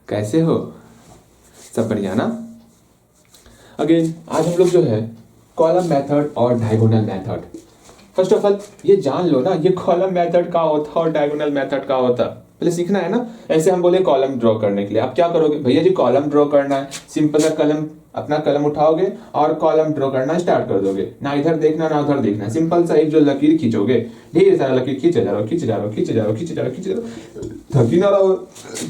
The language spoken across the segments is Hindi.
कैसे हो? सब बढ़िया ना? अगेन आज हम लोग जो है कॉलम मेथड और diagonal method, first of all ये जान लो ना, ये कॉलम मेथड का होता है और डायगोनल मेथड का होता है, पहले सीखना है ना। ऐसे हम बोले कॉलम ड्रॉ करने के लिए, आप क्या करोगे भैया जी? कॉलम ड्रॉ करना है, सिंपल सा कलम, अपना कलम उठाओगे और कॉलम ड्रॉ करना स्टार्ट कर दोगे। ना इधर देखना ना उधर देखना, सिंपल सा एक जो लकीर खींचोगे, ढेर सारा लकीर खींचे जा रहा हो, खींचे जा रहा हो, खींचे जा रहा हो, खींचे जा रहा हो, खींचे जा रहा हो, थकी ना रहो।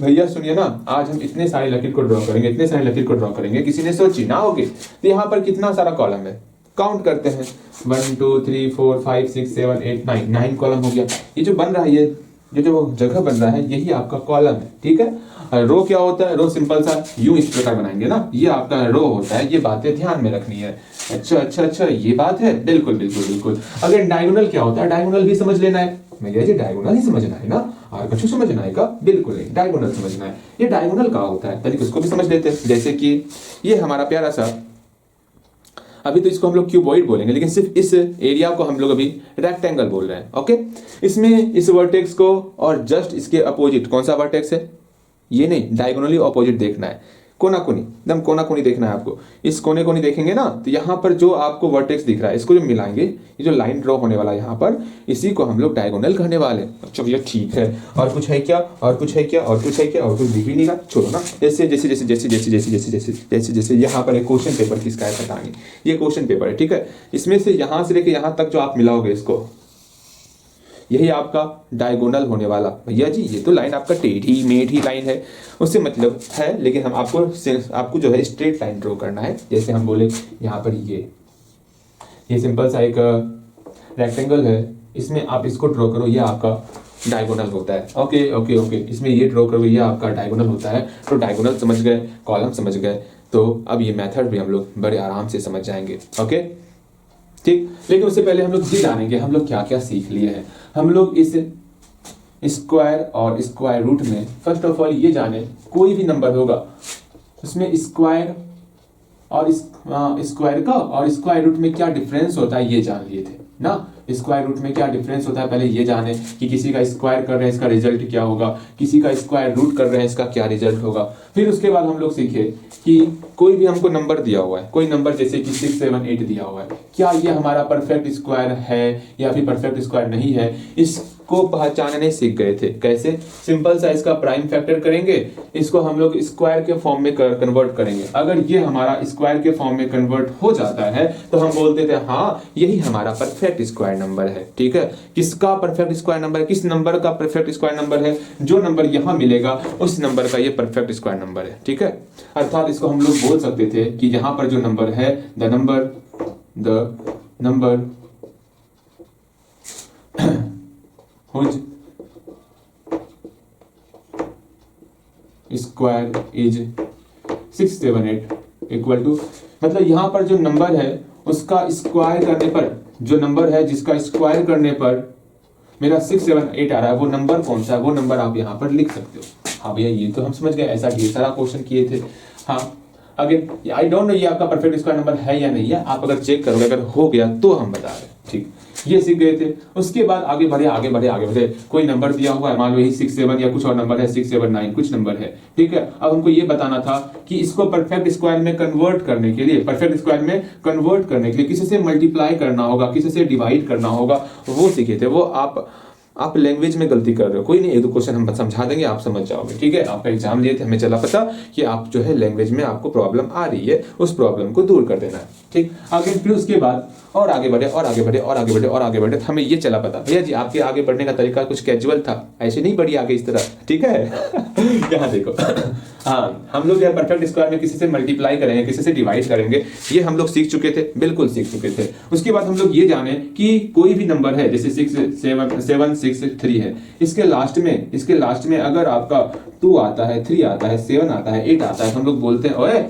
भैया सुनिए ना, आज हम इतने सारे लकीर को ड्रॉ करेंगे, इतने सारे लकीर को ड्रॉ करेंगे, किसी ने सोची ना होगी। तो यहाँ पर कितना सारा कॉलम है, काउंट करते हैं, 1 2 3 4 5 6 7 8 9, 9 कॉलम हो गया। ये जो बन रहा है, ये जो जगह बन रहा है, यही आपका कॉलम है, ठीक है। रो क्या होता है? रो सिंपल सा यूं इस प्रकार बनाएंगे ना, ये आपका रो होता है। ये बातें ध्यान में रखनी है। अच्छा अच्छा अच्छा, ये बात है, बिल्कुल बिल्कुल बिल्कुल। अगर डायगोनल क्या होता है, डायगोनल भी समझ लेना है। भैया जी डायगोनल ही समझना है ना, और कुछ समझना है का? बिल्कुल नहीं, डायगोनल समझना है। ये डायगोनल का होता है, पहले उसको भी समझ लेते हैं। जैसे कि ये हमारा प्यारा सा, अभी तो इसको हम लोग क्यूबॉइड बोलेंगे, लेकिन सिर्फ इस एरिया को हम लोग अभी रेक्टेंगल बोल रहे हैं। ओके, इसमें इस वर्टेक्स को और जस्ट इसके अपोजिट कौन सा वर्टेक्स है, ये नहीं, डायगोनली अपोजिट देखना है, कोना कोनी, एकदम कोना कोनी देखना है आपको। इस कोने कोनी देखेंगे ना, तो यहाँ पर जो आपको वर्टेक्स दिख रहा है, इसको जो मिलाएंगे, ये जो लाइन ड्रॉ होने वाला है यहाँ पर, इसी को हम लोग डायगोनल कहने वाले। अच्छा भैया ठीक है, और कुछ है क्या? और कुछ है क्या? और कुछ है क्या? और कुछ दिख भी नहीं रहा, छोड़ो ना। जैसे जैसे जैसे जैसे जैसे जैसे जैसे जैसे जैसे जैसे यहाँ पर एक क्वेश्चन पेपर किसका है पता नहीं, ये क्वेश्चन पेपर है, ठीक है। इसमें से यहाँ से लेके यहाँ तक जो आप मिलाओगे इसको, यही आपका डायगोनल होने वाला। भैया जी ये तो लाइन आपका टेढ़ी मेढ़ी लाइन है, उससे मतलब है, लेकिन हम आपको जो है स्ट्रेट लाइन ड्रॉ करना है। जैसे हम बोले यहाँ पर ये सिंपल सा एक रेक्टेंगल है, इसमें आप इसको ड्रॉ करो, ये आपका डायगोनल होता है। ओके ओके ओके, इसमें ये ड्रॉ करो, ये आपका डायगोनल होता है। तो डायगोनल समझ गए, कॉलम समझ गए, तो अब ये मेथड भी हम लोग बड़े आराम से समझ जाएंगे। ओके ठीक, लेकिन उससे पहले हम लोग ये जानेंगे हम लोग क्या क्या सीख लिए हैं। हम लोग इस स्क्वायर और स्क्वायर रूट में फर्स्ट ऑफ ऑल ये जाने, कोई भी नंबर होगा उसमें स्क्वायर और स्क्वायर का और स्क्वायर रूट में क्या डिफरेंस होता है, ये जान लिए थे ना। स्क्वायर रूट में क्या डिफरेंस होता है, पहले ये जाने कि किसी का स्क्वायर कर रहे हैं इसका रिजल्ट क्या होगा, किसी का स्क्वायर रूट कर रहे हैं इसका क्या रिजल्ट होगा। फिर उसके बाद हम लोग सीखे कि कोई भी हमको नंबर दिया हुआ है, कोई नंबर जैसे कि 6 7 8 दिया हुआ है, क्या ये हमारा परफेक्ट स्क्वायर है या फिर परफेक्ट स्क्वायर नहीं है, इसको पहचानने सीख गए थे। कैसे? सिंपल सा इसका प्राइम फैक्टर करेंगे, इसको हम लोग स्क्वायर के फॉर्म में कन्वर्ट करेंगे। अगर ये हमारा स्क्वायर के फॉर्म में कन्वर्ट हो जाता है तो हम बोलते थे हाँ यही हमारा परफेक्ट स्क्वायर नंबर है, ठीक है। किसका परफेक्ट स्क्वायर नंबर है, किस नंबर का परफेक्ट स्क्वायर नंबर है, जो नंबर यहां मिलेगा उस नंबर का ये परफेक्ट स्क्वायर नंबर है, ठीक है। अर्थात इसको हम लोग बोल सकते थे कि यहां पर जो नंबर है, the number whose square is 6 7 8 equal to, मतलब यहां पर जो नंबर है उसका स्क्वायर करने पर, जो नंबर है जिसका स्क्वायर करने पर मेरा 6 7 8 आ रहा है, वो नंबर कौन सा है, वो नंबर आप यहां पर लिख सकते हो। हाँ भैया ये तो हम समझ गए, ऐसा ढेर सारा क्वेश्चन किए थे। हाँ अगर आई डोंट नो ये आपका परफेक्ट स्क्वायर नंबर है या नहीं है, आप अगर चेक करोगे, अगर हो गया तो हम बता रहे हैं, ठीक। ये सीख गए थे। उसके बाद आगे बढ़े आगे बढ़े आगे बढ़े, कोई नंबर दिया हुआ है, मान लो यही 6 7 या कुछ और नंबर है, 6 7 9 कुछ नंबर है, ठीक है। अब हमको ये बताना था कि इसको परफेक्ट स्क्वायर में कन्वर्ट करने के लिए, परफेक्ट स्क्वायर में कन्वर्ट करने के लिए किसी से मल्टीप्लाई करना होगा, किसी से डिवाइड करना होगा, वो सीखे थे। वो आप लैंग्वेज में गलती कर रहे हो, कोई नहीं, एक दो क्वेश्चन हम समझा देंगे, आप समझ जाओगे, ठीक है। आपका एग्जाम लिए थे, हमें चला पता कि आप जो है लैंग्वेज में आपको प्रॉब्लम आ रही है, उस प्रॉब्लम को दूर कर देना है, ठीक। आगे फिर उसके बाद और आगे बढ़े और आगे बढ़े और आगे बढ़े और आगे बढ़े, हमें ये चला पता भैया जी आपके आगे बढ़ने का तरीका कुछ कैजुअल था, ऐसे नहीं बढ़ी आगे इस तरह, ठीक है। यहाँ देखो हाँ, हम लोग यार परफेक्ट स्क्वायर में किसी से मल्टीप्लाई करेंगे, किसी से डिवाइड करेंगे, ये हम लोग सीख चुके थे, बिल्कुल सीख चुके थे। उसके बाद हम लोग ये जाने कि कोई भी नंबर है, जैसे 6 7 6 3 है, इसके लास्ट में अगर आपका 2 आता है, 3 आता है, 7 आता है, 8 आता है, हम लोग बोलते हैं ओए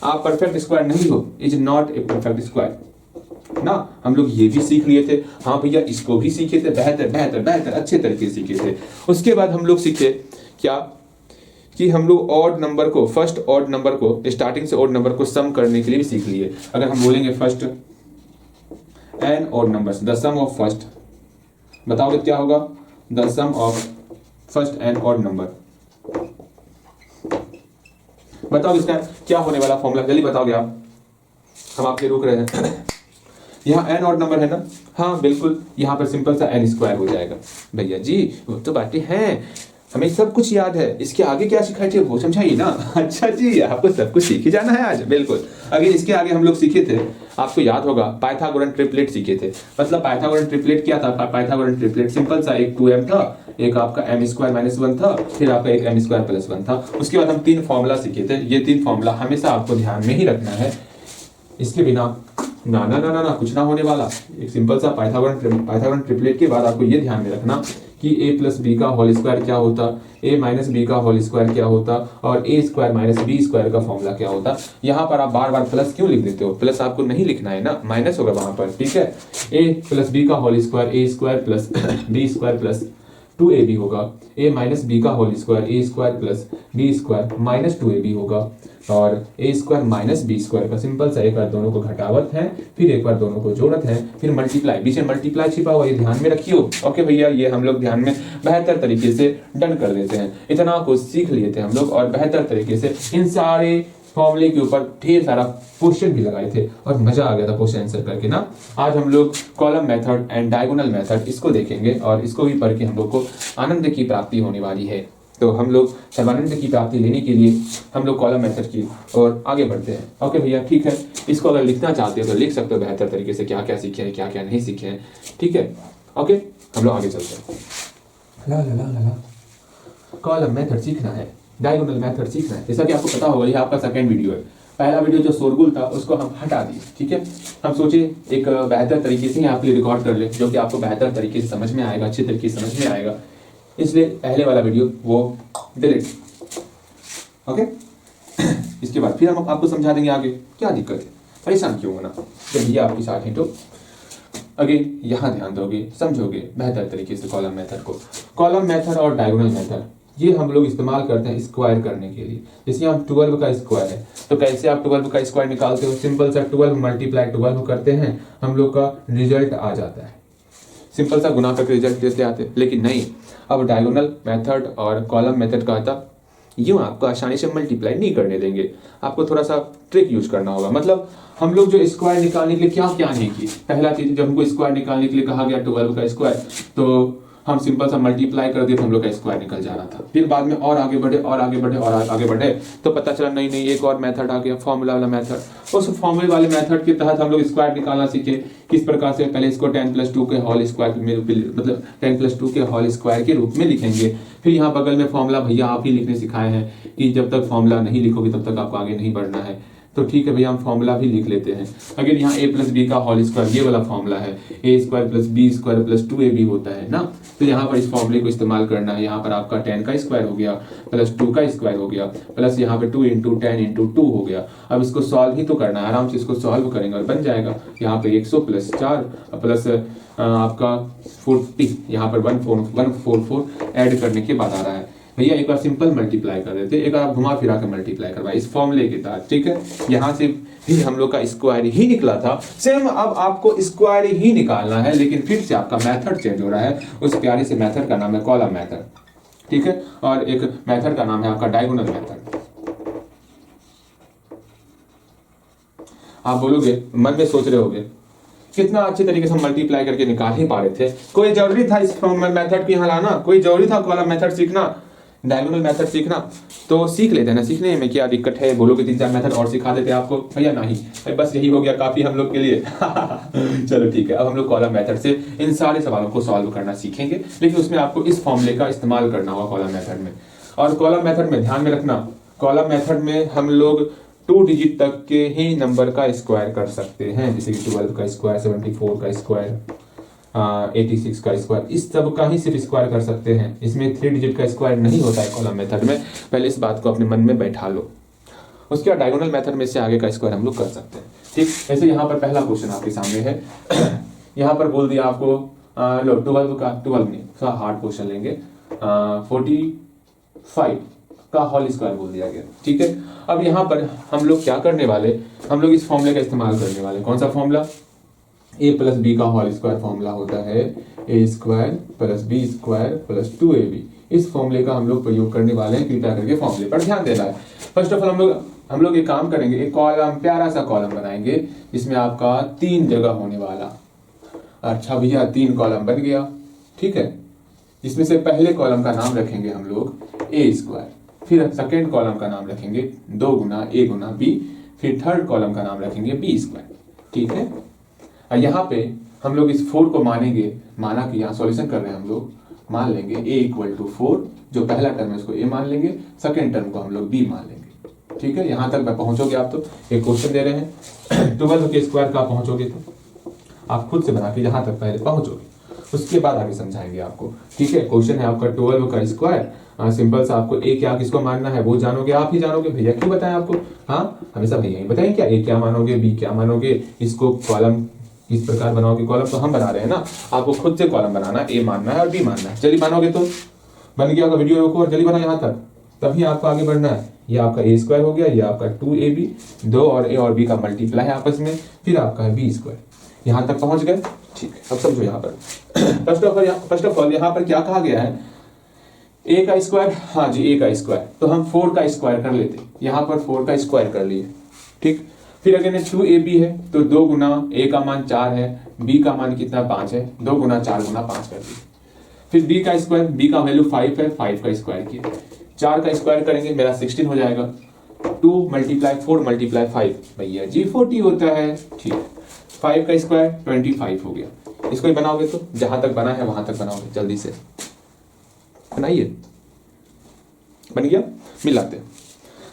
आप परफेक्ट स्क्वायर नहीं हो, is not a perfect square ना। हम लोग ये भी सीख लिए थे। हाँ भैया इसको भी सीखे थे, बेहतर बेहतर बेहतर अच्छे तरीके से सीखे थे। उसके बाद हम लोग सीखे क्या कि हम लोग ऑड नंबर को, फर्स्ट ऑड नंबर को, स्टार्टिंग से ऑड नंबर को सम करने के लिए भी सीख लिए। अगर हम बोलेंगे first n odd numbers, the sum of first, बताओगे क्या होगा, the sum of first n odd number, बताओ इसका क्या होने वाला फॉर्मूला, जल्दी बताओगे आप, हम आपके रोक रहे हैं। यहाँ एन ऑड नंबर है ना, हाँ बिल्कुल, यहाँ पर सिंपल सा एन स्क्वायर हो जाएगा। भैया जी वो तो बातें हैं, हमें सब कुछ याद है, इसके आगे क्या सिखाए थे वो समझाइए ना। अच्छा जी, आपको सब कुछ सीख ही जाना है आज, बिल्कुल। अगर इसके आगे हम लोग सीखे थे, आपको याद होगा पाइथागोरन ट्रिपलेट सीखे थे। मतलब पाइथागोरन ट्रिपलेट क्या था, पाइथागोरन ट्रिपलेट सिंपल सा एक 2m था, एक आपका m स्क्वायर माइनस 1 था, फिर आपका एक m स्क्वायर प्लस 1 था। उसके बाद हम 3 फॉर्मूला सीखे थे। ये 3 फॉर्मूला हमेशा आपको ध्यान में ही रखना है, इसके बिना ना ना ना ना ना कुछ ना होने वाला। एक सिंपल सा पाइथागोरन ट्रिपलेट के बाद आपको ये ध्यान में रखना कि a प्लस बी का होल स्क्वायर क्या होता, a माइनस बी का होल स्क्वायर क्या होता, और a square minus b square का फॉर्मूला क्या होता। यहाँ पर आप बार बार प्लस क्यों लिख देते हो, प्लस आपको नहीं लिखना है ना, माइनस होगा वहां पर, ठीक है। a प्लस बी का whole square a square plus b square plus 2ab होगा, a माइनस बी का whole square a square plus b square minus 2ab होगा, और a square minus b square का सिंपल सा एक बार दोनों को घटावत है, फिर एक बार दोनों को जोड़त है, फिर मल्टीप्लाई, बीच में मल्टीप्लाई छिपा हुआ, ये ध्यान में रखियो। ओके भैया, ये हम लोग ध्यान में बेहतर तरीके से डन कर देते हैं। इतना कुछ सीख लिए थे हम लोग और बेहतर तरीके से इन सारे फॉर्मूले के ऊपर ढेर सारा क्वेश्चन भी लगाए थे और मजा आ गया था क्वेश्चन आंसर करके ना। आज हम लोग column method and diagonal method इसको देखेंगे और इसको भी पढ़ के हम लोग को आनंद की प्राप्ति होने वाली है। तो हम लोग सर्वानंद की प्राप्ति लेने के लिए हम लोग कॉलम मेथड की और आगे बढ़ते हैं। ओके भैया ठीक है, इसको अगर लिखना चाहते हो तो लिख सकते हो बेहतर तरीके से, क्या क्या सीखे हैं क्या क्या नहीं सीखे हैं, ठीक है। ओके हम लोग आगे चलते हैं। ला ला ला ला कॉलम मेथड सीखना है, डायगोनल मेथड सीखना है। जैसा कि आपको पता होगा ये आपका सेकंड वीडियो है। पहला वीडियो जो शोरगुल था उसको हम हटा दिए, ठीक है। हम सोचे एक बेहतर तरीके से आपके लिए रिकॉर्ड कर ले, जो कि आपको बेहतर तरीके से समझ में आएगा, अच्छे तरीके से समझ में आएगा, इसलिए पहले वाला वीडियो वो डिलीट। ओके इसके बाद फिर हम आपको समझा देंगे आगे, क्या दिक्कत है, परेशान क्यों होना। जब भैया आपके साथ हैं तो अगेन यहाँ ध्यान दोगे, समझोगे बेहतर तरीके से कॉलम मेथड को। कॉलम मेथड और डायगोनल मेथड ये हम लोग इस्तेमाल करते हैं स्क्वायर करने के लिए। जैसे यहाँ 12 का स्क्वायर है तो कैसे आप 12 का स्क्वायर निकालते हो, सिंपल सा 12 मल्टीप्लाई 12 करते हैं, हम लोग का रिजल्ट आ जाता है, सिंपल सा गुना करके रिजल्ट देते आते। लेकिन नहीं, अब डायगोनल मेथड और कॉलम मेथड का था यूं आपको आसानी से मल्टीप्लाई नहीं करने देंगे, आपको थोड़ा सा ट्रिक यूज करना होगा। मतलब हम लोग जो स्क्वायर निकालने के लिए क्या क्या नहीं की, पहला चीज जब हमको स्क्वायर निकालने के लिए कहा गया 12 का स्क्वायर तो हम सिंपल सा मल्टीप्लाई कर दिए तो हम लोग का स्क्वायर निकल जा रहा था। फिर बाद में और आगे बढ़े और आगे बढ़े और आगे बढ़े तो पता चला नहीं नहीं एक और मेथड आ गया, फॉर्मूला वाला मेथड। उस फॉर्मूले वाले मेथड के तहत हम लोग स्क्वायर निकालना सीखे। किस प्रकार से, पहले इसको 10+2 के होल स्क्वायर में मतलब 10+2 के होल स्क्वायर के रूप में लिखेंगे। फिर यहाँ बगल में फॉर्मूला भैया आप ही लिखने सिखाए हैं कि जब तक फॉर्मूला नहीं लिखोगे तब तक आपको आगे नहीं बढ़ना है। तो ठीक है भैया हम फॉर्मूला भी लिख लेते हैं। अगर यहाँ a प्लस बी का होल स्क्वायर ये वाला फॉर्मूला है, a square plus b square plus 2ab होता है ना, तो यहाँ पर इस फॉर्मूले को इस्तेमाल करना है। यहाँ पर आपका 10 का स्क्वायर हो गया प्लस 2 का स्क्वायर हो गया प्लस यहाँ पे 2 × 10 × 2 हो गया। अब इसको सॉल्व ही तो करना है, आराम से इसको सॉल्व करेंगे और बन जाएगा। यहाँ पे 100 प्लस 4 प्लस आपका 40, यहाँ पर 144 ऐड करने के बाद आ रहा है। भैया एक बार सिंपल मल्टीप्लाई कर देते, एक बार आप घुमा फिरा कर मल्टीप्लाई करवाए इस फॉर्मूले के तहत, ठीक है। यहाँ से भी हम लोग का स्क्वायर ही निकला था, सेम अब आपको स्क्वायर ही निकालना है, लेकिन फिर से आपका मेथड चेंज हो रहा है। उस प्यारे से मेथड का नाम है कॉलम मेथड, ठीक है, और एक मेथड का नाम है आपका डायगोनल मेथड। आप बोलोगे, मन में सोच रहे होगे कितना अच्छे तरीके से हम मल्टीप्लाई करके निकाल ही पा रहे थे, कोई जरूरी था इस मेथड को यहाँ लाना, कोई जरूरी था कॉलम मेथड सीखना, डायगोनल मेथड सीखना, तो सीख लेते हैं ना, सीखने में क्या दिक्कत है। बोलोगे 3-4 मेथड और सिखा देते आपको, भैया नहीं बस यही हो गया काफी हम लोग के लिए। चलो ठीक है, अब हम लोग कॉलम मेथड से इन सारे सवालों को सॉल्व करना सीखेंगे, लेकिन उसमें आपको इस फॉर्मूले का इस्तेमाल करना होगा कॉलम मेथड में। और कॉलम मेथड में ध्यान में रखना, कॉलम मेथड में हम लोग 2 डिजिट तक के ही नंबर का स्क्वायर कर सकते हैं, जैसे कि 12 का स्क्वायर, 74 का स्क्वायर, 86 का स्क्वायर, इस सब का ही सिर्फ स्क्वायर कर सकते हैं। इसमें 3 डिजिट का स्क्वायर नहीं होता है कॉलम मेथड में, पहले इस बात को अपने मन में बैठा लो। उसके बाद डायगोनल मेथड में से आगे का स्क्वायर हम लोग कर सकते हैं, ठीक। ऐसे यहाँ पर पहला क्वेश्चन आपके सामने है। यहाँ पर बोल दिया आपको लो 12 नहीं, थोड़ा हार्ड क्वेश्चन लेंगे, 45 का होल स्क्वायर बोल दिया गया, ठीक है। अब यहाँ पर हम लोग क्या करने वाले, हम लोग इस फॉर्मूले का इस्तेमाल करने वाले। कौन सा फॉर्मूला, a प्लस बी का होल स्क्वायर फॉर्मूला होता है a square plus b square plus 2ab इस फॉर्मूले का हम लोग प्रयोग करने वाले हैं, कृपया करके फॉर्मूले पर ध्यान देना है। फर्स्ट ऑफ ऑल हम लोग एक काम करेंगे, एक कॉलम, प्यारा सा कॉलम बनाएंगे जिसमें आपका 3 जगह होने वाला। अच्छा भैया 3 कॉलम बन गया, ठीक है। इसमें से पहले कॉलम का नाम रखेंगे हम लोग ए स्क्वायर, फिर सेकेंड कॉलम का नाम रखेंगे 2 गुना ए गुना बी, फिर थर्ड कॉलम का नाम रखेंगे बी स्क्वायर, ठीक है। और यहाँ पे हम लोग इस 4 को मानेंगे, माना कि यहाँ सॉल्यूशन कर रहे हैं हम लोग, मान लेंगे a इक्वल टू 4, जो पहला टर्म है उसको a मान लेंगे, सेकेंड टर्म को हम लोग b मान लेंगे, ठीक है। यहाँ तक पहुंचोगे आप तो एक क्वेश्चन दे रहे हैं 12 के स्क्वायर का पहुंचोगे तो आप खुद से बना के यहाँ तक पहले पहुंचोगे, उसके बाद आगे समझाएंगे आपको, ठीक है। क्वेश्चन है आपका 12 का स्क्वायर, सिंपल सा आपको ए क्या किसको मानना है वो जानोगे, आप ही जानोगे, भैया क्यों बताएं आपको, हाँ हमेशा भैया ही बताएं क्या, ए क्या मानोगे, बी क्या मानोगे, इसको कॉलम किस प्रकार बनाओगे, कॉलम तो हम बना रहे हैं ना, आपको खुद से कॉलम बनाना, ए मानना है और बी मानना है। चलिए बनाओगे तो बन गया होगा, वीडियो रोको और जल्दी बनाओ यहाँ तक, तभी आपको आगे बढ़ना है। ये आपका ए स्क्वायर हो गया, ये आपका 2ab, 2 और ए और बी का मल्टीप्लाई है आपस में, फिर आपका है बी स्क्वायर। यहाँ तक पहुंच गए, ठीक है। अब समझो यहाँ पर फर्स्ट ऑफ ऑल यहाँ पर क्या कहा गया है, ए का स्क्वायर, हाँ जी ए का स्क्वायर, तो हम 4 का स्क्वायर कर लेते, यहाँ पर 4 का स्क्वायर कर लिए, ठीक। फिर अगर 2ab है तो 2 गुना ए का मान 4 है, बी का मान कितना 5 है, 2 गुना 4 गुना 5 कर दिए। फिर बी का स्क्वायर, बी का वैल्यू 5 है, 5 का स्क्वायर किया, 4 का स्क्वायर करेंगे मेरा 16 हो जाएगा, 2 मल्टीप्लाई 4 मल्टीप्लाई 5 भैया जी 40 होता है, ठीक है। 5 का स्क्वायर 25 हो गया। इसको ही बनाओगे तो जहां तक बना है वहां तक बनाओगे, जल्दी से बनाइए, बन गया, मिलाते हैं,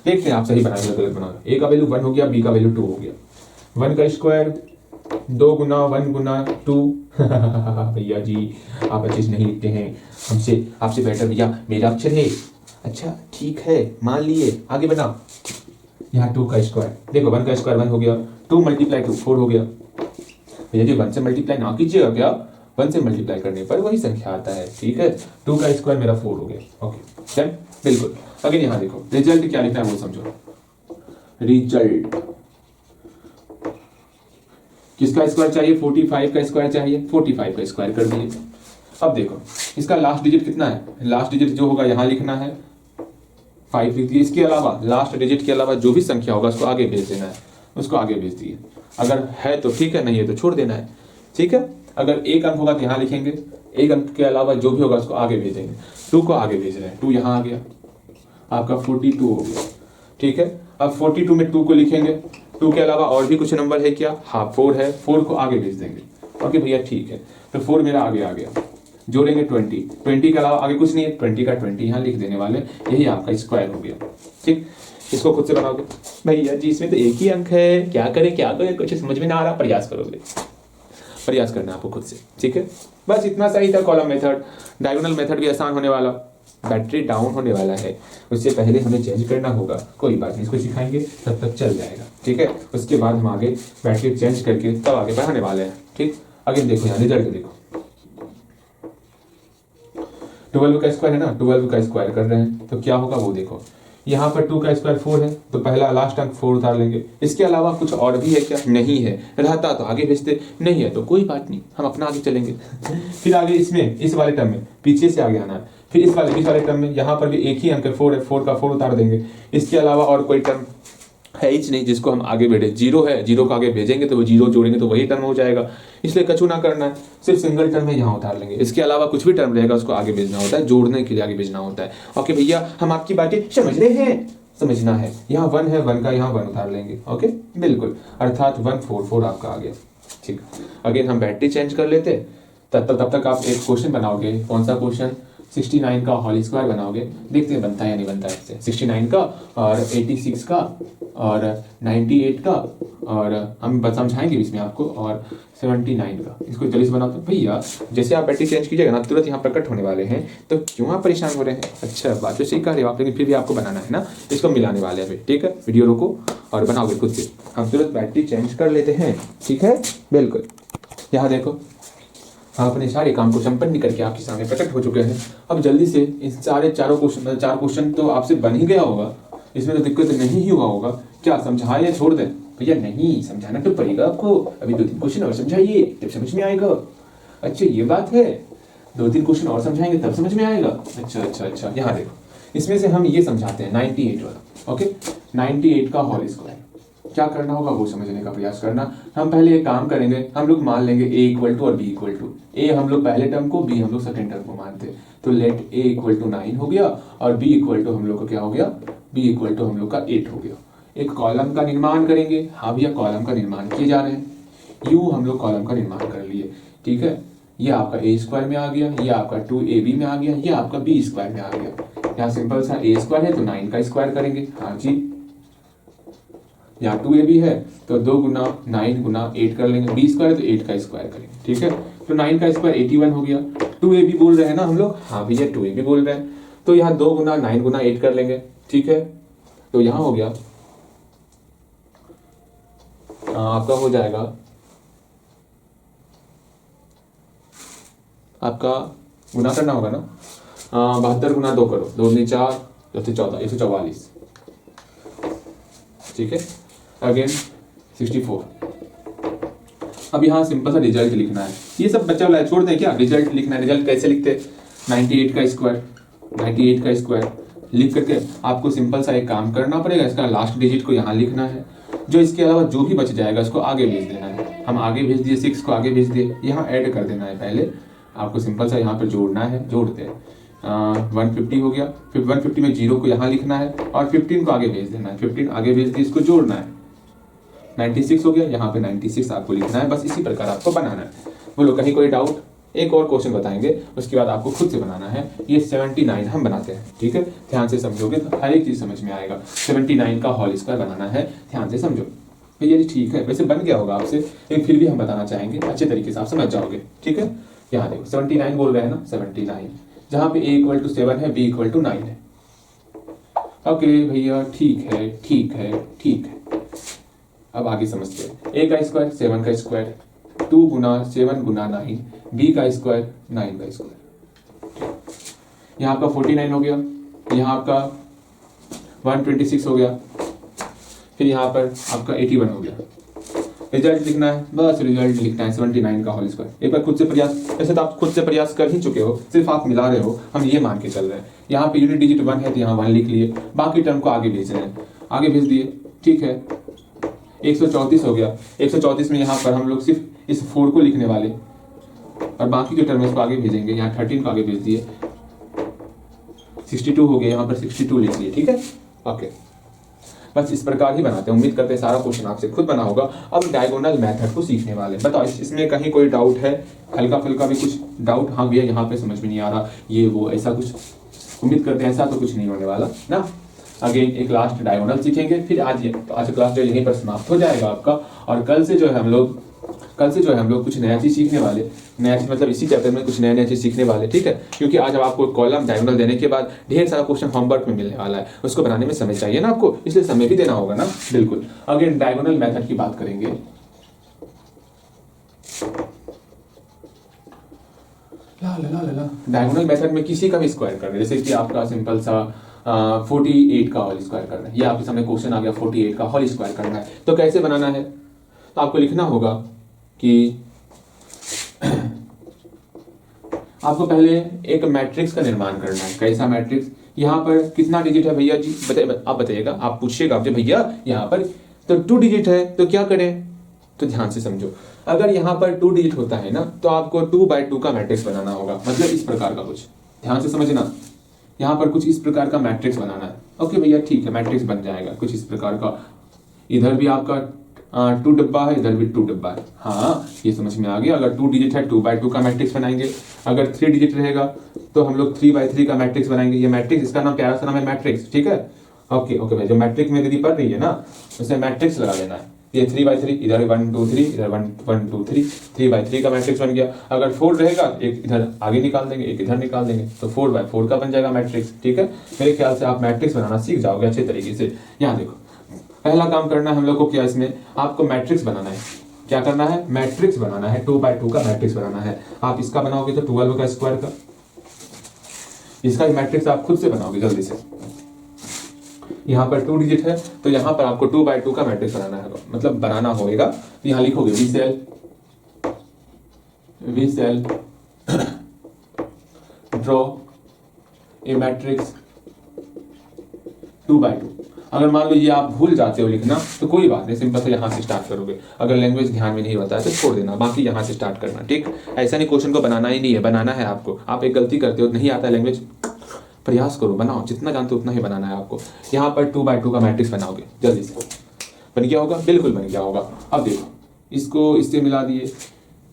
देखते हैं आप सही बनाएंगे गलत बनाओगे। ए का वैल्यू 1 हो गया, बी का वैल्यू 2 हो गया, 1 का स्क्वायर 2 गुना 1 गुना 2 भैया जी आप अच्छे से नहीं लिखते हैं, हमसे आपसे बेटर भैया मेरा अक्षर है, अच्छा ठीक है मान लिए, आगे बनाओ। यहाँ 2 का स्क्वायर, देखो 1 का स्क्वायर 1 हो गया, 2 मल्टीप्लाई 2 4 हो गया, भैया जी 1 से मल्टीप्लाई ना कीजिएगा क्या, 1 से मल्टीप्लाई करने पर वही संख्या आता है, ठीक है। 2 का स्क्वायर मेरा 4 हो गया, ओके डन, बिल्कुल। अगर यहाँ देखो रिजल्ट क्या लिखना है वो समझो, रिजल्ट किसका स्क्वायर चाहिए, 45 का स्क्वायर चाहिए, 45 का स्क्वायर कर दिए। अब देखो इसका लास्ट डिजिट कितना है, लास्ट डिजिट जो होगा यहाँ लिखना है 5 लिख दिए, इसके अलावा लास्ट डिजिट के अलावा जो भी संख्या होगा उसको आगे भेज देना है, उसको आगे भेज दिए, अगर है तो ठीक है, नहीं है तो छोड़ देना है, ठीक है। अगर एक अंक होगा तो यहाँ लिखेंगे, एक अंक के अलावा जो भी होगा उसको आगे भेजेंगे, 2 को आगे भेज रहे हैं, 2 यहाँ आ गया, आपका 42 हो गया, ठीक है। अब 42 में 2 को लिखेंगे, 2 के अलावा और भी कुछ नंबर है क्या, हाँ 4 है, 4 को आगे भेज देंगे, ओके भैया ठीक है। तो 4 मेरा आगे आ गया, जोड़ेंगे 20 के अलावा आगे कुछ नहीं है, 20 का 20 यहाँ लिख देने वाले, यही आपका स्क्वायर हो गया, ठीक। इसको खुद से बनाओगे, भैया जी इसमें तो एक ही अंक है, क्या करें कुछ समझ में ना आ रहा, प्रयास करोगे, प्रयास करना आपको खुद से, ठीक है। बस इतना सही था कॉलम मेथड। डायगोनल मेथड भी आसान होने वाला, बैटरी डाउन होने वाला है, उससे पहले हमें चेंज करना होगा, कोई बात नहीं, इसको सिखाएंगे तब तक चल जाएगा, ठीक है। उसके बाद हम आगे बैटरी चेंज करके तब आगे बढ़ाने वाले हैं, ठीक। आगे देखो यहाँ रिजल्ट देखो, 12 का स्क्वायर है ना, 12 का स्क्वायर कर रहे हैं तो क्या होगा वो देखो, यहाँ पर 2 का स्क्वायर 4 है तो पहला लास्ट अंक 4 उतार लेंगे, इसके अलावा कुछ और भी है क्या, नहीं है, रहता तो आगे भेजते, नहीं है तो कोई बात नहीं, हम अपना आगे चलेंगे। फिर आगे इसमें इस वाले टर्म में पीछे से आगे आना है, फिर इस वाले टर्म में यहाँ पर भी एक ही अंक है 4 है, 4 का 4 उतार देंगे, इसके अलावा और कोई टर्म है ही नहीं जिसको हम आगे बढ़े, 0 है, 0 को आगे भेजेंगे तो वो 0 जोड़ेंगे तो वही टर्म हो जाएगा, इसलिए कछु ना करना है, सिर्फ सिंगल टर्म है यहाँ उतार लेंगे, इसके अलावा कुछ भी टर्म रहेगा उसको आगे भेजना होता है, जोड़ने के लिए आगे भेजना होता है, ओके भैया हम आपकी बातें समझ रहे हैं, समझना है। यहाँ 1 है, 1 का यहाँ 1 उतार लेंगे, ओके बिल्कुल, अर्थात 144 आपका आ गया, ठीक। अगेन हम बैटरी चेंज कर लेते, तब तक आप एक क्वेश्चन बनाओगे, कौन सा क्वेश्चन, 69 का होल स्क्वायर बनाओगे, देखते हैं बनता है या नहीं बनता है इससे, 69 का और 86 का और 98 का और हम समझाएंगे इसमें आपको, और 79 का, इसको जल्दी से बनाते हैं भैया। जैसे आप बैटरी चेंज कीजिएगा ना तुरंत यहाँ प्रकट होने वाले हैं, तो क्यों आप परेशान हो रहे हैं, अच्छा बात तो सही कह रहे हो आप, लेकिन फिर भी आपको बनाना है ना, इसको मिलाने वाले हैं, ठीक है। वीडियो रोको और बनाओगे खुद से, हम तुरंत बैटरी चेंज कर लेते हैं, ठीक है बिल्कुल। यहाँ देखो हम अपने सारे काम को संपन्न करके आपके सामने प्रकट हो चुके हैं। अब जल्दी से इन चार क्वेश्चन तो आपसे बन ही गया होगा, इसमें तो दिक्कत नहीं ही हुआ होगा, क्या समझाए या छोड़ दें, भैया नहीं समझाना तो पड़ेगा आपको, अभी 2-3 क्वेश्चन और समझाइए तब समझ में आएगा, अच्छा ये बात है, 2-3 क्वेश्चन और समझाएंगे तब समझ में आएगा। अच्छा, यहाँ देखो, इसमें से हम ये समझाते हैं 98 वाला। ओके, 98 का होल स्क्वायर क्या करना होगा वो समझने का प्रयास करना। हम पहले एक काम करेंगे, हम लोग मान लेंगे a इक्वल टू और b इक्वल टू। a हम लोग पहले टर्म को, b हम लोग सेकंड टर्म को मानते हैं। तो लेट a इक्वल टू 9 हो गया और b इक्वल टू हम लोग का क्या हो गया, b इक्वल टू हम लोग का 8 हो गया। एक कॉलम का निर्माण करेंगे। हाँ भैया, कॉलम का निर्माण किए जा रहे हैं। यू हम लोग कॉलम का निर्माण कर लिए, ठीक है। ये आपका a स्क्वायर में आ गया, ये आपका 2ab में आ गया, ये आपका b स्क्वायर में आ गया। यहाँ सिंपल सा a स्क्वायर है तो 9 का स्क्वायर करेंगे। हाँ जी, यहाँ 2ab है तो 2 गुना 9 गुना 8 कर लेंगे। b स्क्वायर है तो 8 का स्क्वायर करेंगे, ठीक है। तो 9 का स्क्वायर 81 हो गया। 2ab बोल रहे हैं ना हम लोग, हाँ भैया 2ab बोल रहे हैं। तो यहाँ 2 गुना 9 गुना 8 कर लेंगे, ठीक है। तो यहाँ हो गया आपका हो जाएगा, आपका गुना करना होगा ना, 72 गुना 2 करो, 2 दूनी 4, 2 से 14, 144, ठीक है। अगेन 64। अब यहाँ सिंपल सा रिजल्ट लिखना है। ये सब बच्चा वाला छोड़ दें क्या, रिजल्ट लिखना है। रिजल्ट कैसे लिखते, 98 का स्क्वायर, 98 का स्क्वायर लिख करके आपको सिंपल सा एक काम करना पड़ेगा। इसका लास्ट डिजिट को यहाँ लिखना है, जो इसके अलावा जो भी बच जाएगा उसको आगे भेज देना है। हम आगे भेज दिए, 6 को आगे भेज दिए, यहाँ ऐड कर देना है। पहले आपको सिंपल सा यहाँ पर जोड़ना है, जोड़ते हैं। 150 हो गया, फिर 150 में 0 को यहाँ लिखना है और 15 को आगे भेज देना है। 15 आगे भेज दिए, इसको जोड़ना है। 96 हो गया, यहाँ पे 96 आपको लिखना है। बस इसी प्रकार आपको बनाना है। बोलो कहीं कोई डाउट? एक और क्वेश्चन बताएंगे, उसके बाद आपको खुद से बनाना है। ये 79 हम बनाते हैं, ठीक है। ध्यान से समझोगे तो हर एक चीज समझ में आएगा। 79 का होल स्क्वायर बनाना है, ध्यान से समझो भैया जी, ठीक है। वैसे बन गया होगा आपसे, लेकिन फिर भी हम बताना चाहेंगे, अच्छे तरीके से आप समझ जाओगे, ठीक है। यहाँ देखो 79 बोल रहे हैं ना, 79 जहाँ पे a इक्वल टू 7 है, b इक्वल टू 9 है। ओके भैया, ठीक है, ठीक है, ठीक है। अब आगे समझते हैं। a का स्क्वायर 7 का स्क्वायर, 2 गुना 7 गुना 9, b का स्क्वायर 9 का स्क्वायर। यहाँ आपका 49 हो गया, यहाँ आपका 126 हो गया, फिर यहाँ पर आपका 81 हो गया। रिजल्ट लिखना है, बस रिजल्ट लिखना है 79 का होल स्क्वायर। एक बार खुद से प्रयास, वैसे तो आप खुद से प्रयास कर ही चुके हो, सिर्फ आप मिला रहे हो, हम ये मान के चल रहे हैं। यहाँ पे यूनिट डिजिट 1 है तो यहाँ 1 लिख लिए, बाकी टर्म को आगे भेज रहे हैं, आगे भेज दिए, ठीक है। 134 हो गया। 134 में यहाँ पर हम लोग सिर्फ इस 4 को लिखने वाले और बाकी जो टर्म है उसको आगे भेजेंगे। यहाँ 13 को आगे भेज दिए, 62 हो गया, यहाँ पर 62 लिख लिए, ठीक है। ओके, बस इस प्रकार ही बनाते हैं। उम्मीद करते हैं सारा क्वेश्चन आपसे खुद बना होगा। अब डायगोनल मेथड को सीखने वाले, बताओ इसमें कहीं कोई डाउट है? हल्का फुल्का भी कुछ डाउट? हाँ भैया यहाँ पे समझ में नहीं आ रहा, ये वो ऐसा कुछ। उम्मीद करते हैं ऐसा तो कुछ नहीं होने वाला ना। अगेन एक लास्ट डायगोनल सीखेंगे, फिर आज क्लास जो यहीं पर समाप्त हो जाएगा आपका। और कल से जो है हम लोग कुछ नया चीज सीखने वाले। नया चीज मतलब इसी चैप्टर में कुछ नया चीज सीखने वाले, ठीक है। क्योंकि आज अब आपको कॉलम डायगोनल देने के बाद ढेर सारा क्वेश्चन होमवर्क में मिलने वाला है, उसको बनाने में समय चाहिए ना आपको, इसलिए समय भी देना होगा ना। बिल्कुल, अगेन डायगोनल मेथड की बात करेंगे। डायगोनल मेथड में किसी का भी स्क्वायर करना है, जैसे कि आपका सिंपल सा 48 का होल स्क्वायर करना है, ये आपके सामने क्वेश्चन आ गया, 48 का होल स्क्वायर करना है। तो कैसे बनाना है? तो आपको लिखना होगा कि आपको पहले एक मैट्रिक्स का निर्माण करना है। कैसा मैट्रिक्स? यहाँ पर कितना डिजिट है भैया जी, आप बताइएगा। आप पूछिएगा आपसे, भैया यहाँ पर तो 2 डिजिट है तो क्या करें? तो ध्यान से समझो, अगर यहाँ पर 2 डिजिट होता है ना तो आपको 2x2 का मैट्रिक्स बनाना होगा। मतलब इस प्रकार का कुछ, ध्यान से समझना, यहाँ पर कुछ इस प्रकार का मैट्रिक्स बनाना है। ओके भैया ठीक है, मैट्रिक्स बन जाएगा कुछ इस प्रकार का। इधर भी आपका 2 डब्बा है, इधर भी 2 डब्बा है। हाँ, ये समझ में आ गया। अगर 2 डिजिट है 2x2 का मैट्रिक्स बनाएंगे। अगर 3 डिजिट रहेगा तो हम लोग 3x3 का मैट्रिक्स बनाएंगे। ये मैट्रिक्स, इसका नाम प्यारा सा नाम है मैट्रिक्स, ठीक है। ओके भाई, जो मैट्रिक्स में दीदी पढ़ रही है ना, उसे मैट्रिक्स लगा देना है। ये 3x3, इधर 1 2 3, इधर 1 2 3, 3x3 का मैट्रिक्स बन गया। अगर 4 रहेगा, एक इधर आगे निकाल देंगे, एक इधर निकाल देंगे, तो 4x4 का बन जाएगा मैट्रिक्स, ठीक है। मेरे ख्याल से आप मैट्रिक्स बनाना सीख जाओगे अच्छे तरीके से। यहाँ देखो, पहला काम करना है हम लोग को, क्या इसमें आपको मैट्रिक्स बनाना है। क्या करना है? मैट्रिक्स बनाना है, 2x2 का मैट्रिक्स बनाना है। आप इसका बनाओगे तो 12 का स्क्वायर का, इसका मैट्रिक्स आप खुद से बनाओगे जल्दी से। यहाँ पर 2 डिजिट है तो यहाँ पर आपको 2x2 का मैट्रिक्स बनाना है, मतलब बनाना होगा। तो यहाँ लिखोगे V cell draw a matrix 2x2। अगर मान लो ये आप भूल जाते हो लिखना तो कोई बात नहीं, सिंपल से यहाँ से स्टार्ट करोगे। अगर लैंग्वेज ध्यान में नहीं होता है तो छोड़ देना, बाकी यहाँ से स्टार्ट करना। ठीक, ऐसा नहीं क्वेश्चन को बनाना ही नहीं है, बनाना है आपको। आप एक गलती करते हो, नहीं आता है लैंग्वेज, प्रयास करो, बनाओ, जितना जानते हो उतना ही बनाना है आपको। यहाँ पर 2x2 का मैट्रिक्स बनाओगे, जल्दी से बन गया होगा, बिल्कुल बन गया होगा। अब देखो, इसको इससे मिला दिए,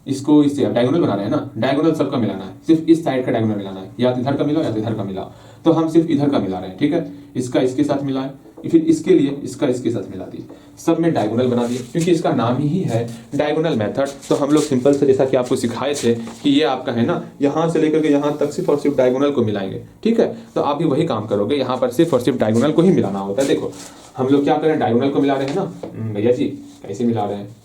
इसको इससे, अब डायगोनल बना रहे हैं ना, डायगोनल सबका मिलाना है, सिर्फ इस साइड का डायगोनल मिलाना है, या तो इधर का मिलाओ या तो इधर का मिलाओ। तो हम सिर्फ इधर का मिला रहे हैं, ठीक है। इसका इसके साथ मिलाएं, फिर इसके लिए इसका इसके साथ मिला दिए, सब में डायगोनल बना दिए, क्योंकि इसका नाम ही है डायगोनल मेथड। तो हम लोग सिंपल से, जैसा कि आपको सिखाए थे कि ये आपका है ना, यहाँ से लेकर के यहाँ तक सिर्फ और सिर्फ डायगोनल को मिलाएंगे, ठीक है। तो आप भी वही काम करोगे, यहाँ पर सिर्फ और सिर्फ डायगोनल को ही मिलाना होता है। देखो हम लोग क्या करें, डायगोनल को मिला रहे हैं ना भैया जी, कैसे मिला रहे हैं,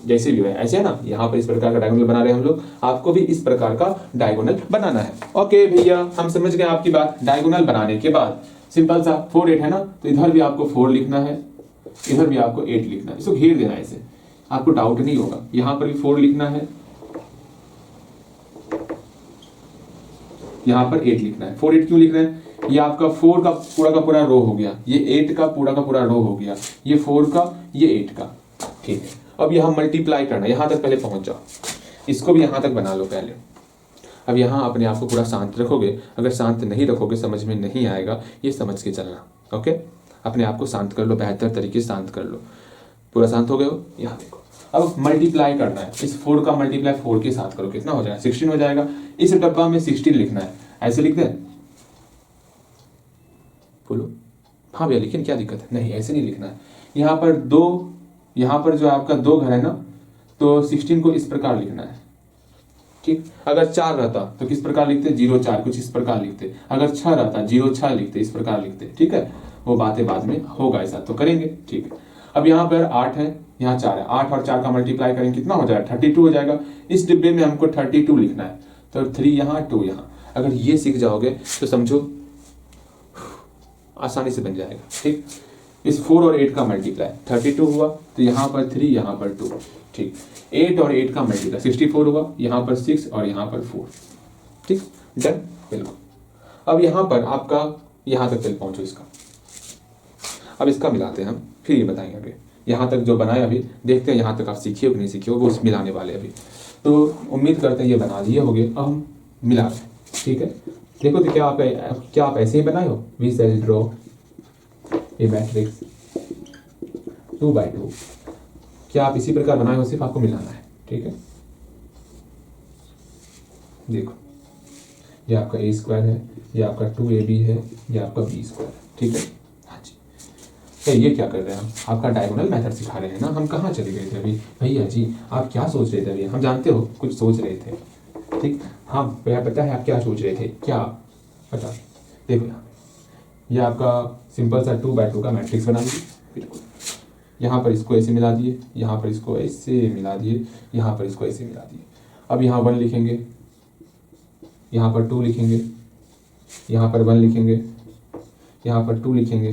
जैसे भी है ऐसे है ना, यहाँ पर इस प्रकार का डायगोनल बना रहे हैं हम लोग, आपको भी इस प्रकार का डायगोनल बनाना है। ओके भैया, हम समझ गए आपकी बात। डायगोनल बनाने के बाद सिंपल सा 4 8 है ना, तो इधर भी आपको 4 लिखना है, इधर भी आपको 8 लिखना है, इसको घेर देना है, ऐसे आपको डाउट नहीं होगा। यहाँ पर भी 4 लिखना है, यहाँ पर 8 लिखना है। 4 8 क्यों लिख रहे हैं, ये आपका 4 का पूरा रो हो गया, ये 8 का पूरा रो हो गया, ये 4 का, ये 8 का, ठीक है। अब यहाँ मल्टीप्लाई करना, यहाँ तक पहले पहुंच जाओ, इसको भी यहाँ तक बना लो पहले। अब यहाँ अपने आप को पूरा शांत रखोगे, अगर शांत नहीं रखोगे समझ में नहीं आएगा, ये समझ के चलना। ओके, अपने आप को शांत कर लो, बेहतर तरीके से शांत कर लो। पूरा शांत हो गए हो, यहाँ देखो। अब मल्टीप्लाई करना है, इस 4 का मल्टीप्लाई 4 के साथ करो, कितना हो जाएगा, 16 हो जाएगा। इस डब्बा में 16 लिखना है, ऐसे लिख दे, बोलो हाँ भैया लिखिए, क्या दिक्कत है, नहीं ऐसे नहीं लिखना है। यहाँ पर 2, यहाँ पर जो आपका 2 घर है ना, तो 16 को इस प्रकार लिखना है, ठीक। अगर 4 रहता तो किस प्रकार लिखते, 0 4 कुछ इस प्रकार लिखते। अगर 6 रहता 0 6 लिखते, इस प्रकार लिखते, ठीक है। वो बातें बाद में होगा, ऐसा तो करेंगे, ठीक है। अब यहाँ पर 8 है, यहाँ 4 है, 8 और 4 का मल्टीप्लाई करेंगे, कितना हो जाएगा, 32 हो जाएगा। इस डिब्बे में हमको 32 लिखना है, तो 3 यहाँ 2 यहाँ। अगर ये सीख जाओगे तो समझो आसानी से बन जाएगा, ठीक। इस 4 और 8 का मल्टीप्लाई 32 हुआ, तो यहाँ पर 3 यहाँ पर 2, ठीक। 8 और 8 का मल्टीप्लाई 64 हुआ, यहाँ पर 6 और यहाँ पर 4, ठीक, डन, बिल्कुल। अब यहाँ पर आपका यहाँ तक चल पहुँचो इसका, अब इसका मिलाते हैं हम, फिर ये बताएंगे आगे। यहाँ तक जो बनाए अभी देखते हैं, यहाँ तक आप सीखिए कि नहीं सीखिए, वो मिलाने वाले अभी। तो उम्मीद करते हैं ये बना लिए होंगे। अब हम मिला रहे हैं, ठीक है। देखो तो क्या आप ऐसे ही बनाए हो, we shall draw a matrix 2x2, क्या आप इसी प्रकार बनाए हो, सिर्फ आपको मिलाना है, ठीक है। देखो ये आपका a² है, ये आपका 2ab है, ये आपका b² है, ठीक है। हाँ जी, तो ये क्या कर रहे हैं हम, आपका डायगोनल मेथड सिखा रहे हैं ना। हम कहाँ चले गए थे अभी, भैया जी आप क्या सोच रहे थे अभी, हम जानते हो कुछ सोच रहे थे, ठीक। हाँ भैया पता है आप क्या सोच रहे थे, क्या पता, देखो ये आपका सिंपल सा 2x2 का मैट्रिक्स बना दिए, बिल्कुल। यहाँ पर इसको ऐसे मिला दिए, यहाँ पर इसको ऐसे मिला दिए, यहाँ पर इसको ऐसे मिला दिए। अब यहाँ 1 लिखेंगे, यहाँ पर 2 लिखेंगे, यहाँ पर 1 लिखेंगे, यहाँ पर 2 लिखेंगे,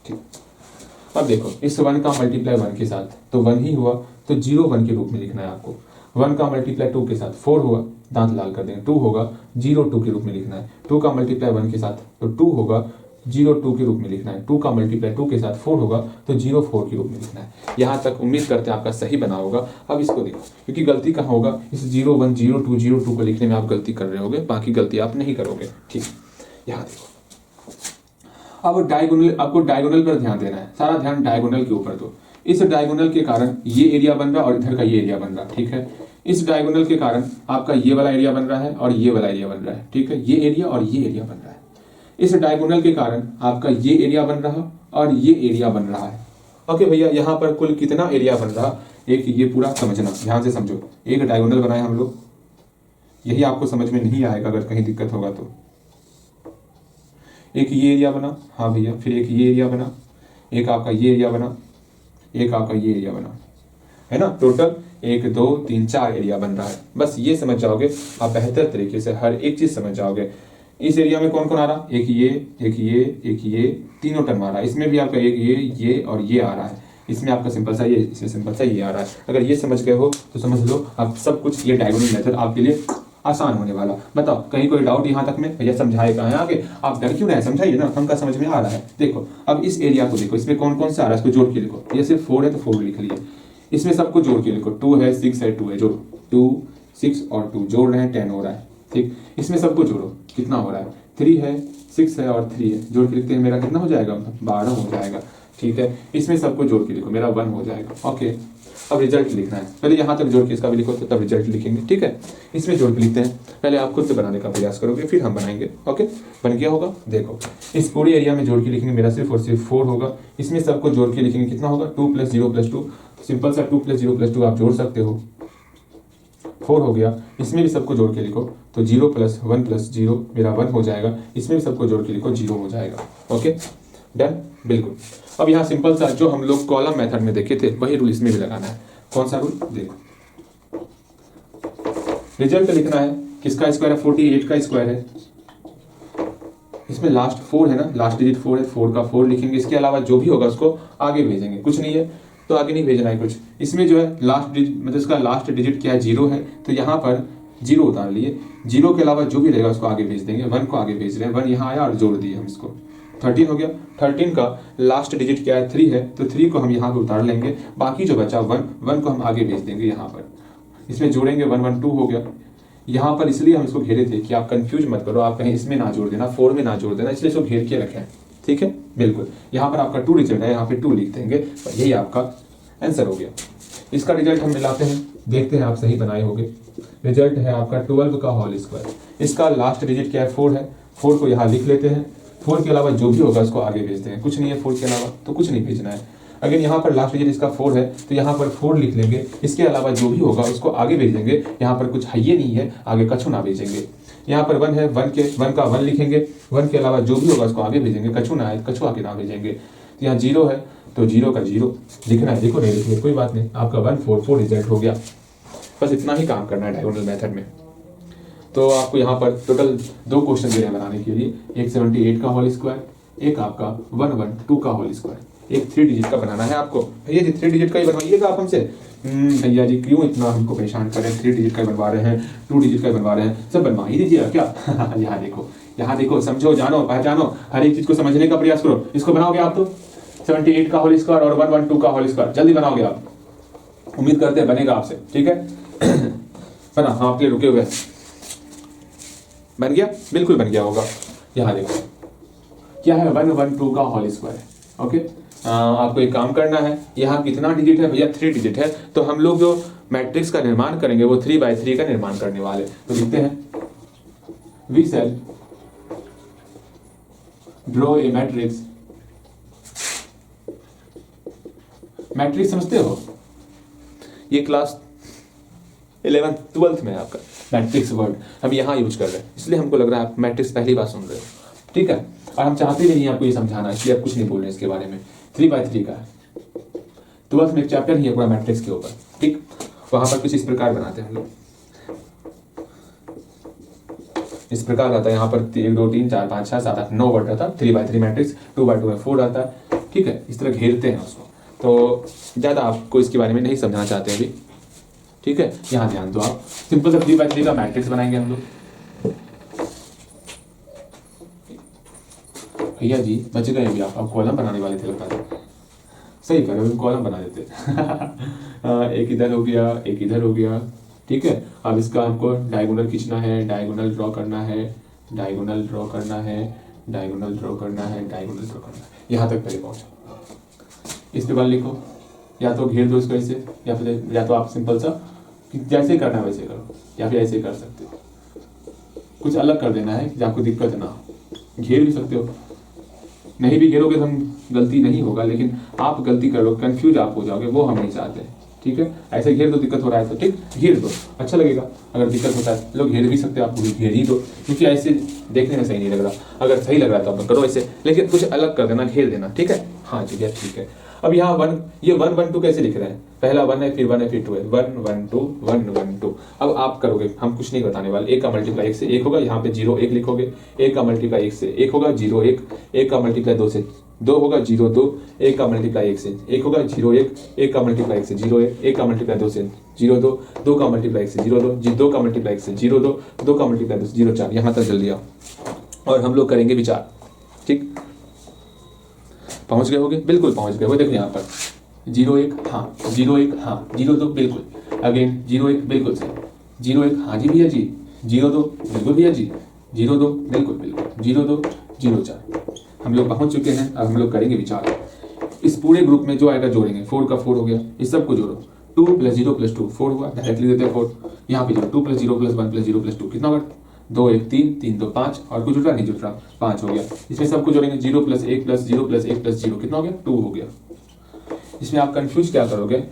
ठीक। अब देखो इस 1 का मल्टीप्लाई 1 के साथ तो 1 ही हुआ, तो 0 1 के रूप में लिखना है आपको। 1 का मल्टीप्लाई 2 के साथ 4 हुआ, दांत लाल कर देंगे, 2 होगा, 0 2 के रूप में लिखना है। 2 का मल्टीप्लाई 1 के साथ तो 2 होगा, 0 2 के रूप में लिखना है। 2 का मल्टीप्लाई 2 के साथ 4 होगा, तो 0 4 के रूप में लिखना है। यहाँ तक उम्मीद करते हैं आपका सही बना होगा। अब इसको देखो, क्योंकि गलती कहाँ होगा, इस 0 1 0 2 0 2 को लिखने में आप गलती कर रहे होगे, बाकी गलती आप नहीं करोगे, ठीक। यहाँ देखो, अब डायगोनल, आपको डायगोनल पर ध्यान देना है, सारा ध्यान डायगोनल के ऊपर दो। इस डायगोनल के कारण ये एरिया बन रहा है और इधर का ये एरिया बन रहा है, ठीक है। इस डायगोनल के कारण आपका ये वाला एरिया बन रहा है और ये वाला एरिया बन रहा है, ठीक है। ये एरिया और ये एरिया बन रहा है। इस डायगोनल के कारण आपका ये एरिया बन रहा और ये एरिया बन रहा है। ओके भैया, यहाँ पर कुल कितना एरिया बन रहा, एक ये पूरा समझना, ध्यान से समझो। एक डायगोनल बनाए हम लोग, यही आपको समझ में नहीं आएगा अगर कहीं दिक्कत होगा तो। एक ये एरिया बना, हाँ भैया, फिर एक ये एरिया बना, एक आपका ये एरिया बना, एक आपका ये एरिया बना, है ना। टोटल 1 2 3 4 एरिया बन रहा है। बस ये समझ जाओगे आप, बेहतर तरीके से हर एक चीज समझ जाओगे। इस एरिया में कौन कौन आ रहा, एक ये एक ये एक ये, तीनों टर्म आ रहा है। इसमें भी आपका एक ये और ये आ रहा है। इसमें आपका सिंपल सा ये, इसमें सिंपल सा ये आ रहा है। अगर ये समझ गए हो तो समझ लो आप सब कुछ, ये डायगोनल मेथड आपके लिए आसान होने वाला। बताओ कहीं कोई डाउट यहाँ तक में? भैया समझाए कहाँ है आगे? आप डर क्यों रहे? समझाइए ना, हमका समझ में आ रहा है। देखो अब इस एरिया को देखो, इसमें कौन कौन सा आ रहा है, इसको जोड़ के लिखो। ये सिर्फ 4 है तो 4 लिख लिए। इसमें सबको जोड़ के लिखो, 2 है 6 है 2 है, जोड़ो 2 6 और 2 जोड़ रहे हैं 10 हो रहा है। ठीक, इसमें सबको जोड़ो, कितना हो रहा है? 3 है 6 है और 3 है, जोड़ के लिखते हैं, मेरा कितना हो जाएगा? 12 हो जाएगा। ठीक है, इसमें सबको जोड़ के लिखो, मेरा 1 हो जाएगा। ओके, अब रिजल्ट लिखना है, पहले यहाँ तक जोड़ के इसका भी लिखो तो तब रिजल्ट लिखेंगे। ठीक है, इसमें जोड़ के लिखते हैं, पहले आप खुद से बनाने का प्रयास करोगे फिर हम बनाएंगे। ओके, बन गया होगा? देखो इस पूरे एरिया में जोड़ के लिखेंगे, मेरा सिर्फ और सिर्फ 4 होगा। इसमें सबको जोड़ के लिखेंगे, कितना होगा? 2 + 0 + 2, सिंपल सा 2 + 0 + 2 आप जोड़ सकते हो, 4 हो गया। इसमें भी सबको जोड़ के लिखो तो 0 + 1 + 0 मेरा 1 हो जाएगा। इसमें भी सबको जोड़ के लिखो, 0 हो जाएगा। ओके डन, बिल्कुल। अब यहाँ सिंपल सा जो हम लोग कॉलम मेथड में देखे थे वही रूल इसमें भी लगाना है। कौन सा रूल? देखो, रिजल्ट लिखना है, किसका स्क्वायर है? 48 का स्क्वायर है। इसमें लास्ट 4 है ना, लास्ट डिजिट 4 है, 4 का 4 लिखेंगे। इसके अलावा जो भी होगा उसको आगे भेजेंगे, कुछ नहीं है तो आगे नहीं भेजना है कुछ। इसमें जो है लास्ट डिजिट, मतलब इसका लास्ट डिजिट क्या है? 0 है, तो यहाँ पर 0 उतार लिए। 0 के अलावा जो भी रहेगा उसको आगे भेज देंगे। 1 को आगे भेज रहे हैं, 1 यहाँ आया और जोड़ दिए हम इसको, 13 हो गया। 13 का लास्ट डिजिट क्या है? 3 है, तो 3 को हम यहाँ पे उतार लेंगे। बाकी जो बचा 1 को हम आगे भेज देंगे यहाँ पर, इसमें जोड़ेंगे 1 1 2 हो गया। यहाँ पर इसलिए हम इसको घेरे थे कि आप कंफ्यूज मत करो, आप कहीं इसमें ना जोड़ देना, 4 में ना जोड़ देना, इसलिए इसको घेर के रखें। ठीक है, बिल्कुल। यहाँ पर आपका 2 रिजल्ट है, यहाँ पे 2 लिख देंगे, यही आपका आंसर हो गया। इसका रिजल्ट हम मिलाते हैं, देखते हैं आप सही बनाए होंगे। रिजल्ट है आपका 12 का होल स्क्वायर। इसका लास्ट डिजिट क्या है? 4 है, 4 को यहाँ लिख लेते हैं। 4 के अलावा जो भी होगा उसको आगे भेजते हैं, कुछ नहीं है 4 के अलावा तो कुछ नहीं भेजना है। अगर यहाँ पर लास्ट डिजिट इसका 4 है तो यहाँ पर 4 लिख लेंगे। इसके अलावा जो भी होगा उसको आगे भेज देंगे। यहाँ पर कुछ है ये नहीं है, आगे कछु ना भेजेंगे। यहाँ पर 1 है, 1 का 1 लिखेंगे। 1 के अलावा जो भी होगा उसको आगे भेजेंगे, कछु ना है, कछु आगे ना भेजेंगे। तो यहाँ 0 है तो 0 का 0 लिखना है, देखो नहीं लिखिए कोई बात नहीं, आपका 144 रिजल्ट हो गया। बस इतना ही काम करना है डायगोनल मेथड में। तो आपको यहाँ पर टोटल 2 क्वेश्चन दे रहे हैं बनाने के लिए, एक 78 का होल स्क्वायर, एक आपका 112 का होल स्क्वायर। एक 3 डिजिट का बनाना है आपको। भैया जी 3 डिजिट का ही बनवाइएगा आप हमसे। भैया जी क्यों इतना हमको परेशान कर रहे हैं? 3 डिजिट का बनवा रहे हैं, 2 डिजिट का बनवा रहे हैं, सब बनवा ही दीजिएगा क्या? यहाँ देखो, समझो, जानो, पहचानो, हर एक चीज को समझने का प्रयास करो। इसको बनाओगे आप तो 78 का होल स्क्वायर और 112 का होल स्क्वायर जल्दी बनाओगे आप, उम्मीद करते हैं बनेगा आपसे। ठीक है बना, हाँ आपके लिए रुके हुए, बन गया, बिल्कुल बन गया होगा। यहाँ देखो क्या है, 112 का होल स्क्वायर। ओके, आपको एक काम करना है, यहाँ कितना डिजिट है भैया? 3 डिजिट है, तो हम लोग जो मैट्रिक्स का निर्माण करेंगे वो 3/3 का निर्माण करने वाले। तो लिखते हैं, we shall draw a matrix. Matrix समझते हो? ये क्लास 11th 12th में है आपका मैट्रिक्स वर्ड हम यहाँ यूज कर रहे हैं, इसलिए हमको लग रहा है आप मैट्रिक्स पहली बार सुन रहे हो। ठीक है, और हम चाहते भी नहीं आपको ये समझाना, इसलिए आप कुछ नहीं बोल रहे इसके बारे में। 3/3 का है, 12th में एक चैप्टर ही है पूरा मैट्रिक्स के ऊपर। ठीक, वहां पर कुछ इस प्रकार बनाते हैं हम लोग, इस प्रकार आता है। यहाँ पर 1 2 3 4 5 6 7 8 9 वर्ड रहता है। 3/3 मैट्रिक्स, 2/2 में 4 आता है। ठीक है, इस तरह घेरते हैं उसको, तो ज्यादा आपको इसके बारे में नहीं समझाना चाहते अभी। ठीक है, यहाँ ध्यान दो आप, सिंपल सा 3/3 का मैट्रिक्स बनाएंगे हम लोग। भैया जी बच गए अभी आप कॉलम बनाने वाले थे लगता है। सही कर रहे हो, कॉलम बना देते एक इधर हो गया, एक इधर हो गया। ठीक है, अब इसका हमको डायगोनल खींचना है, डायगोनल ड्रॉ करना है, डायगोनल ड्रॉ करना है, डायगोनल ड्रॉ करना है, डायगोनल ड्रॉ करना है। यहाँ तक पहले पहुंचो, इस पे बार लिखो, या तो घेर दो इसको ऐसे, या तो आप सिंपल सा जैसे करना है वैसे करो, या फिर ऐसे कर सकते हो। कुछ अलग कर देना है कि आपको दिक्कत ना हो। घेर भी सकते हो, नहीं भी घेरोगे तो हम गलती नहीं होगा, लेकिन आप गलती कर लो, कंफ्यूज आप हो जाओगे, वो हम नहीं चाहते। ठीक है, ऐसे घेर दो, दिक्कत हो रहा है तो ठीक घेर दो, अच्छा लगेगा। अगर दिक्कत होता है लोग घेर भी सकते हो, आप घेर ही दो, क्योंकि ऐसे देखने में सही नहीं लग रहा। अगर सही लग रहा है तो आप करो ऐसे, लेकिन कुछ अलग कर देना, घेर देना। ठीक है, हाँ ठीक है, ठीक है। अब यहाँ 1, ये 112 कैसे लिख रहे हैं? पहला 1 है, फिर 1 है, फिर 2 है, 112 112। अब आप करोगे, हम कुछ नहीं बताने वाले। 1 का मल्टीप्लाई 1 से 1 होगा, यहाँ पे 0 1 लिखोगे। 1 का मल्टीप्लाई 1 से 1 होगा, 0 1। 1 का मल्टीप्लाई 2 से 2 होगा 0 2, 1 का मल्टीप्लाई 1 से 1 होगा 0 1, 1 का मल्टीप्लाई 1 से 0 1, 1 का मल्टीप्लाई 2 से 0 2, 2 का मल्टीप्लाई 1 से 0 2, 2 का मल्टीप्लाई 1 से 0 2, 2 का मल्टीप्लाई 2 से 0 4। यहाँ तक जल्दी आओ और हम लोग करेंगे विचार। ठीक, पहुँच गए होगे? बिल्कुल पहुँच गए हो। देखो यहाँ पर 0 1 हाँ, 0 1 हाँ, 0 2 बिल्कुल, अगेन 0 1 बिल्कुल सही, 0 1 हाँ जी भैया जी, 0 2 बिल्कुल भैया जी, 0 2 बिल्कुल बिल्कुल, 0 2 0 4। हम लोग पहुंच चुके हैं। अब हम लोग करेंगे विचार। इस पूरे ग्रुप में जो आएगा जोड़ेंगे, 4 का 4 हो गया, इस सब को जोड़ो, 2 + 0 + 2 4 हुआ, डायरेक्टली देते हैं 4। यहाँ पे जोड़ो 2 + 0 + 1 + 0 + 2 कितना होगा? 2 1 3 3 2 5, और कुछ जुड़ रहा नहीं जुड़ रहा, 5 हो गया। इसमें सबको जोड़ेंगे, 0 + 1 + 0 + 1 + 0 कितना हो गया? 2 हो गया। इसमें आप कंफ्यूज क्या करोगे?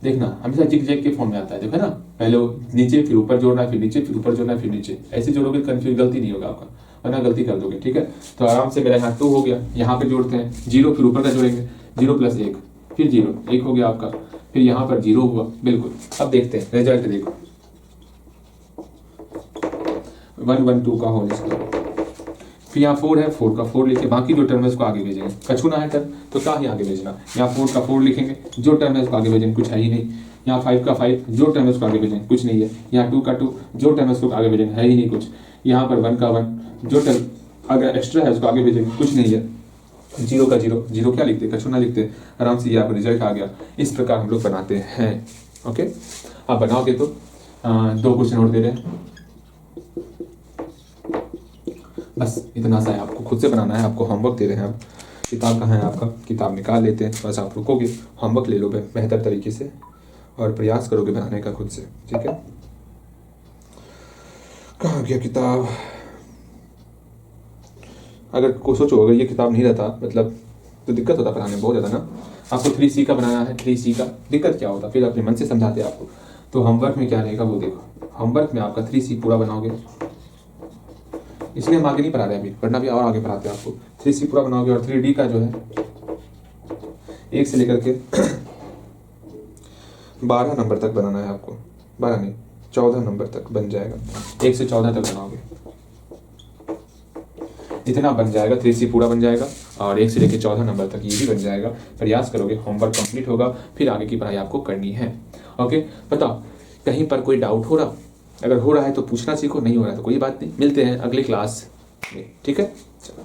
देखना हमेशा जिग जैग के फॉर्म में आता है, देखो ना, पहले नीचे फिर ऊपर जोड़ना है, फिर नीचे फिर ऊपर जोड़ना है, फिर नीचे, ऐसे जोड़ोगे कंफ्यूज, गलती नहीं होगा आपका, वरना गलती कर दोगे। ठीक है, तो आराम से मेरा यहाँ 2 हो गया, यहाँ पे जोड़ते हैं 0, फिर ऊपर का जोड़ेंगे 0 + 1, फिर 0 1 हो गया आपका, फिर यहाँ पर 0 हुआ बिल्कुल। अब देखते हैं रिजल्ट, देखो 1 1 2 का होल स्क्वायर, फिर यहाँ 4 है, 4 का 4 लिखे, बाकी जो टर्म है उसको आगे भेजेंगे, कछुना है टर्म तो क्या ही आगे भेजना, यहाँ 4 का 4 लिखेंगे, जो टर्म है उसको आगे भेजेंगे, कुछ है ही नहीं। यहाँ 5 का 5, जो टर्म है उसको आगे भेजेंगे, कुछ नहीं है। यहाँ 2 का 2, जो टर्म है उसको आगे भेजेंगे, है ही नहीं कुछ। यहाँ पर 1 का 1, जो टर्म अगर एक्स्ट्रा है उसको आगे भेजेंगे, कुछ नहीं है। 0 का 0, 0 क्या लिखते, कछुना लिखते, आराम से यहाँ पर रिजल्ट आ गया। इस प्रकार हम लोग बनाते हैं। ओके, आप बनाओगे तो 2 क्वेश्चन और दे रहे हैं, बस इतना सा है, आपको खुद से बनाना है, आपको होमवर्क दे रहे हैं। अब किताब कहाँ है आपका? किताब निकाल लेते हैं, बस आप रुकोगे, होमवर्क ले लो बेहतर तरीके से और प्रयास करोगे बनाने का खुद से। ठीक है, कहाँ गया किताब? अगर को सोचो अगर ये किताब नहीं रहता मतलब तो दिक्कत होता पढ़ाने में बहुत ज़्यादा ना। आपको 3C का बनाना है, 3C का दिक्कत क्या होता, फिर अपने मन से समझाते आपको। तो होमवर्क में क्या रहेगा वो देखो, होमवर्क में आपका 3C पूरा बनाओगे, इसलिए हम आगे नहीं पढ़ा रहे अभी, वरना भी और आगे पढ़ाते हैं आपको। 3C पूरा बनाओगे और 3D का जो है 1 से लेकर के 12 नंबर तक बनाना है आपको, 12 नहीं 14 नंबर तक बन जाएगा, 1 से 14 तक बनाओगे, इतना बन जाएगा, 3C पूरा बन जाएगा और 1 से लेकर 14 नंबर तक ये भी बन जाएगा। प्रयास करोगे, होमवर्क कंप्लीट होगा, फिर आगे की पढ़ाई आपको करनी है। ओके, बताओ कहीं पर कोई डाउट हो रहा? अगर हो रहा है तो पूछना सीखो, नहीं हो रहा है तो कोई बात नहीं, मिलते हैं अगली क्लास में। ठीक है, चलो।